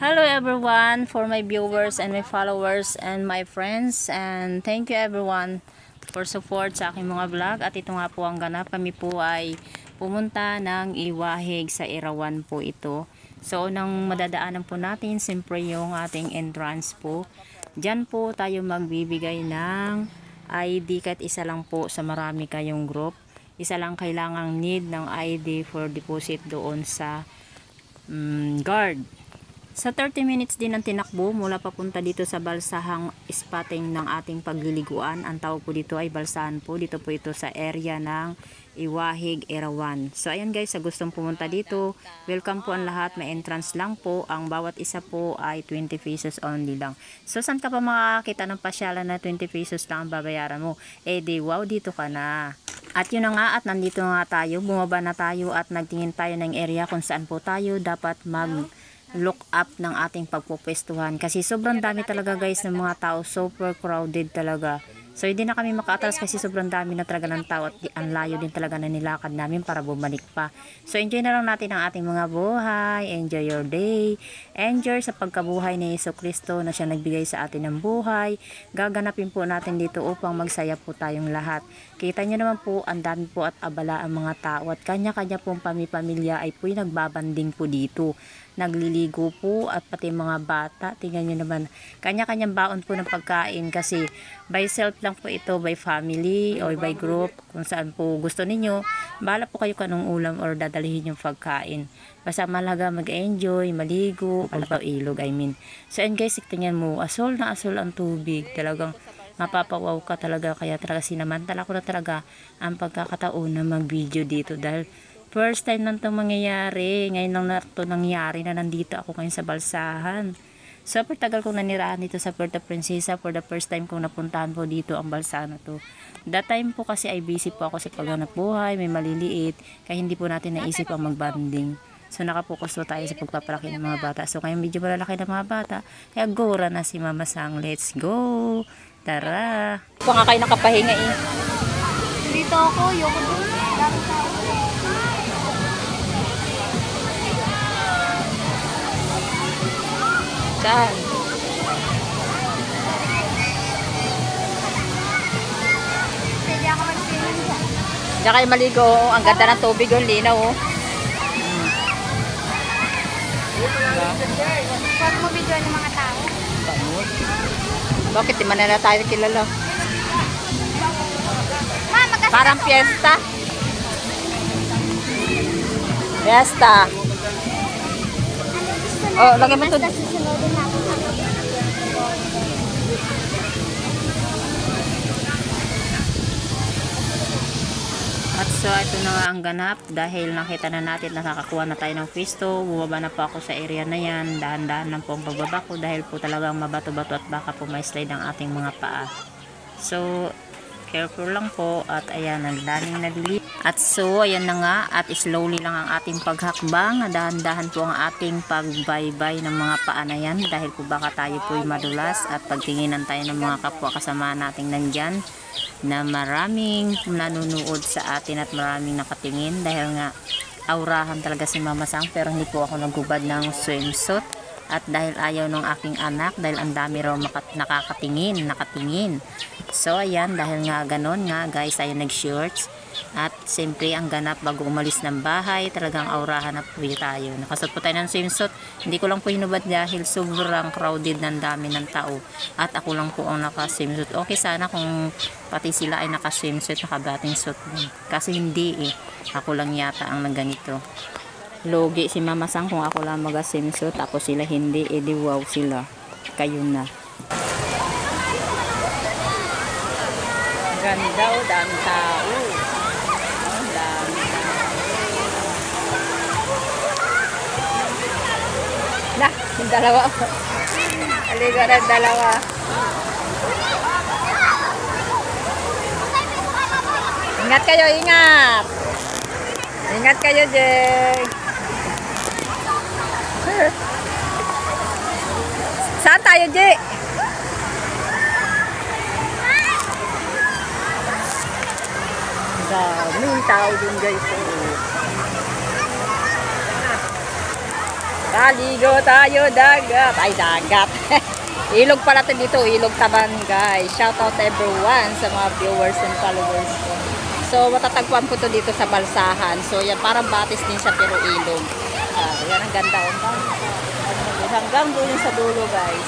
Hello everyone, for my viewers and my followers and my friends, and thank you everyone for support sa aking mga vlog. At ito nga po ang ganap, kami po ay pumunta ng Iwahig sa Erawan po ito. So unang madadaanan po natin siyempre yung ating entrance po. Diyan po tayo magbibigay ng ID, kahit isa lang po sa marami kayong group. Isa lang kailangang need ng ID for deposit doon sa guard. Sa 30 minutes din ang tinakbo mula papunta dito sa balsahang spotting ng ating pagliliguan. Ang tawag po dito ay balsahan po. Dito po ito sa area ng Iwahig, Erawan. So ayan guys, sa gustong pumunta dito, welcome po ang lahat. May entrance lang po. Ang bawat isa po ay 20 pesos only lang. So saan ka pa makakita ng pasyalan na 20 pesos lang ang babayaran mo? Eh di wow, dito ka na. At yun na nga, at nandito nga tayo. Bumaba na tayo at nagtingin tayo ng area kung saan po tayo dapat look up ng ating pagpupwestuhan, kasi sobrang dami talaga guys ng mga tao, super crowded talaga. So hindi na kami maka-atras kasi sobrang dami na talaga ng tao at ang layo din talaga na nilakad namin para bumalik pa. So enjoy na lang natin ang ating mga buhay, enjoy your day, enjoy sa pagkabuhay ni Jesucristo na siya nagbigay sa atin ng buhay. Gaganapin po natin dito upang magsaya po tayong lahat. Kita nyo naman po, ang dami po at abala ang mga tao at kanya-kanya pong pamilya ay po'y nagbabanding po dito. Nagliligo po at pati mga bata, tingnan nyo naman, kanya-kanyang baon po ng pagkain kasi by self lang po ito, by family or by group, kung saan po gusto ninyo, bahala po kayo kanong ulam or dadalhin yung pagkain. Basta malaga mag-enjoy, maligo, ilog I mean. So and guys, tingnan mo, asol na asol ang tubig, talagang mapapawaw ka talaga, kaya talaga sinamantala ko na talaga ang pagkakataon na mag-video dito dahil first time nang itong mangyayari. Ngayon lang na ito nangyari na nandito ako ngayon sa balsahan. Super tagal kong nanirahan dito sa Puerto Princesa. For the first time kong napuntahan po dito ang balsahan na to. That time po kasi ay busy po ako sa paghanap buhay. May maliliit. Kaya hindi po natin naisip ang magbanding. So nakapokus po tayo sa pagpapalaki ng mga bata. So ngayon medyo malalaki ng mga bata. Kaya gora na si Mama Sang. Let's go! Tara! Kung nga kayo nakapahinga eh. Dito ako, yung saan? pwede ako mag-swimming dyan. Diyan kayo maligo. Ang ganda ng tubig. Ang linaw. Huwag mo video ng mga tao. Bakit? Di man na tayo kilala. Ma, Parang fiesta. Fiesta. Oh, lagay mo ito. basta susunodin natin. At so, ito na nga ang ganap dahil nakita na natin na nakakakuha na tayo ng pwesto. Bumaba na po ako sa area na yan. Dahan-dahan lang po ang pagbaba ko dahil po talagang mabato-bato at baka po may slide ang ating mga paa. So, careful lang po at ayan, ang daming nabili. At so, ayan na nga at slowly lang ang ating paghakbang. Dahan-dahan po ang ating pagbaybay ng mga paa na yan dahil po baka tayo po'y madulas at pagtinginan tayo ng mga kapwa kasama nating nandyan na maraming nanonood sa atin at maraming nakatingin dahil nga aurahan talaga si Mama Sang, pero hindi po ako naggubad ng swimsuit at dahil ayaw ng aking anak dahil ang dami raw nakatingin. So ayan, dahil nga ganon nga guys, ayaw nag-shorts at siyempre ang ganap bago umalis ng bahay, talagang aurahan na po tayo. Nakasuot po tayo ng swimsuit, hindi ko lang po hinubad dahil sobrang crowded ng dami ng tao at ako lang po ang naka-swimsuit. Okay sana kung pati sila ay naka-swimsuit, naka-bathing suit kasi hindi eh, ako lang yata ang nagganito. Logi si Mama Sang kung ako lang mag-swimsuit tapos sila hindi, edi wow sila, kayo na. Ganda o, dami tao. Oh, dami tao. Na, yung dalawa. Aligo na dalawa. Ingat kayo, ingat. Ingat kayo, Jeng. Saan tayo, Jeng? Daming tao din guys. Kaligo tayo dagat. Ay, dagat. Ilog pala ito dito. Ilog Taban, guys. Shout out everyone sa mga viewers and followers ko. So, matatagpuan ko to dito sa Balsahan. So, yan, parang batis din siya pero ilog. Yan, ang ganda. Hanggang doon sa dulo, guys.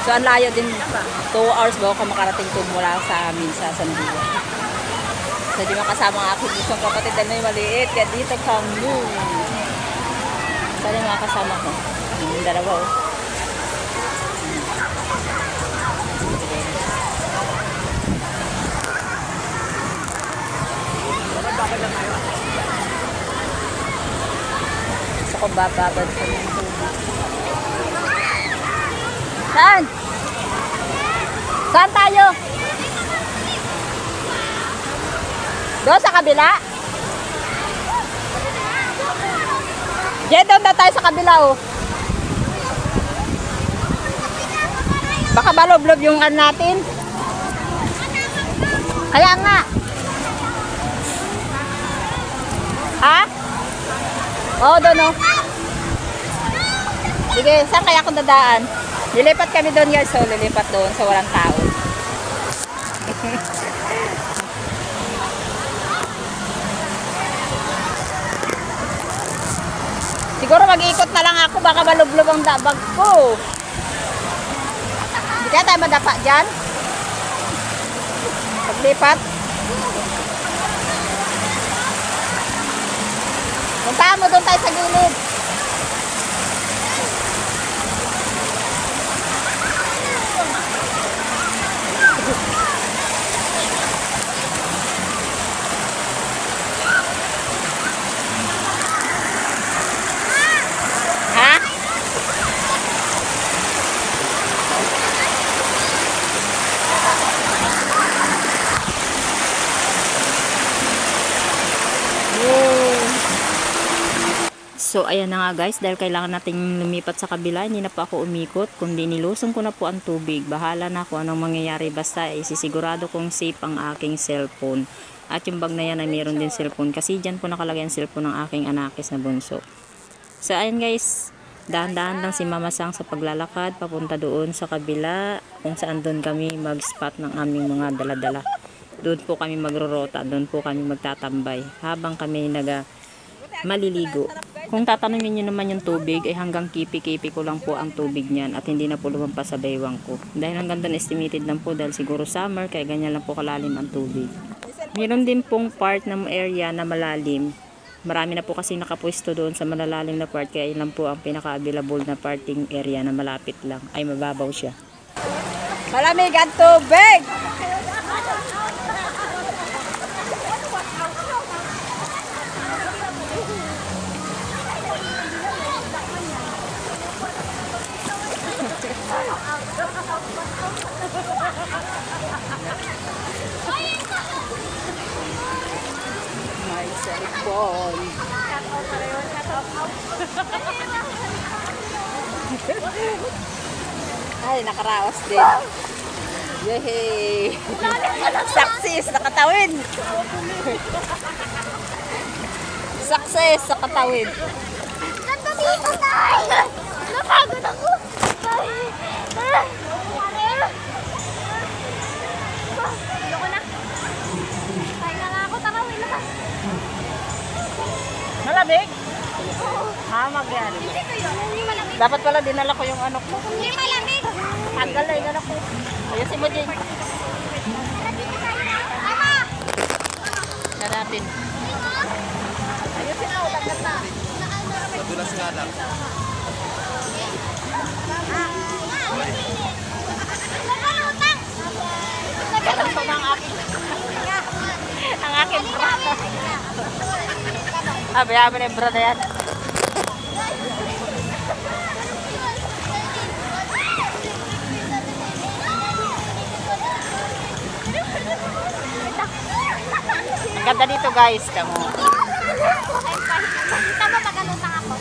So, ang layo din. 2 hours bago ka makarating to mula sa amin sa Sandia. So, di makasama ang aking isang kapatid na may maliit. Kaya dito kami. Saan yung mga kasama ko? Yung dalawa, oh. Gusto ko bababad sa mga tubig. Saan? Saan tayo? Doon sa kabila? Diyan doon na tayo sa kabila, oh. Baka maloblob yung ano natin. Kaya nga. Ha? Oo, doon, oh. Sige, saan kaya akong dadaan? Lilipat kami doon, guys. So, lilipat doon sa walang tao. Siguro mag-ikot na lang ako. Baka malublob ang dabag ko. Hindi kaya tayo madapa dyan? Paglipat? Puntahan mo doon tayo sa gilid. So, ayan na nga guys, dahil kailangan nating lumipat sa kabila, hindi na po ako umikot, kundi nilusong ko na po ang tubig. Bahala na kung anong mangyayari, basta isisigurado kong safe ang aking cellphone. At yung bag na yan ay mayroon din cellphone, kasi dyan po nakalagay ang cellphone ng aking anakis na bunso. So, ayan guys, dahan-dahan lang si Mama Sang sa paglalakad, papunta doon sa kabila, kung saan doon kami mag-spot ng aming mga dala-dala. Doon po kami magro-rota, doon po kami magtatambay, habang kami maliligo. Kung tatanungin nyo naman yung tubig, ay hanggang kipi-kipi ko lang po ang tubig niyan at hindi na po lumampas sa baywang ko. Dahil hanggang doon estimated lang po dahil siguro summer, kaya ganyan lang po kalalim ang tubig. Meron din pong part ng area na malalim. Marami na po kasi nakapwesto doon sa malalalim na part, kaya ilan po ang pinaka-available na parting area na malapit lang. Ay mababaw siya. Malamig ang tubig! My cellphone. Ay, nakaraos din. Yehey! Success! Nakatawid! Success! Nakatawid! Nandito dito tayo! Napagod ako! Ayoko na. Kaya na ako, tarawin na. Malamig? Hamag yan. Hindi ko yun. Hindi malamig. Dapat pala dinala ko yung ano ko. Hindi malamig. Tagal na yung ano ko. Ayusin mo din. Ama! Na natin. Ayusin ako, tagal na. Madulas nga lang. Nakalutang! Galang ko ng aking. Ang aking bra. Bayaan mo na yung bra na yan. Ang ganda dito guys. Tamo. Tama pag alutang ako.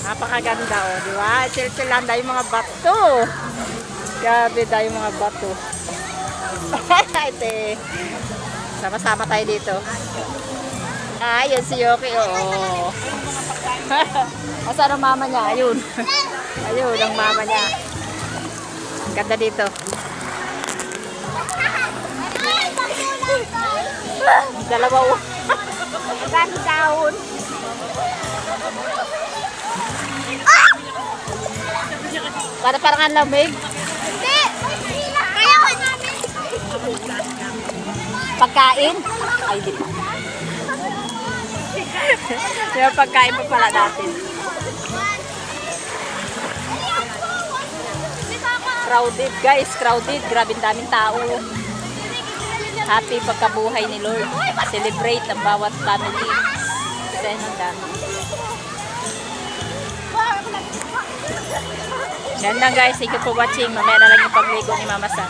Napakaganda oh, di ba? Silsilanda yung mga bato. Grabe daw yung mga bato. Ite. Sama-sama tayo dito. Ay, yan si Yoki, oh. Asan ang mama niya? Ayun. Ayun ang mama niya. Ang ganda dito. Dalawa o. Gani daon. Parang ang lamig. Hindi! Kaya ko namin. Pagkain? Ay, di pa. Yung pagkain pa pala natin. Crowded guys, crowded. Grabe daming tao. Happy pagkabuhay ni Lord. Celebrate ang bawat family. Kasi ang dami. Yan lang guys, thank you for watching. Mamaya na lang yung pagligo ni Mama San.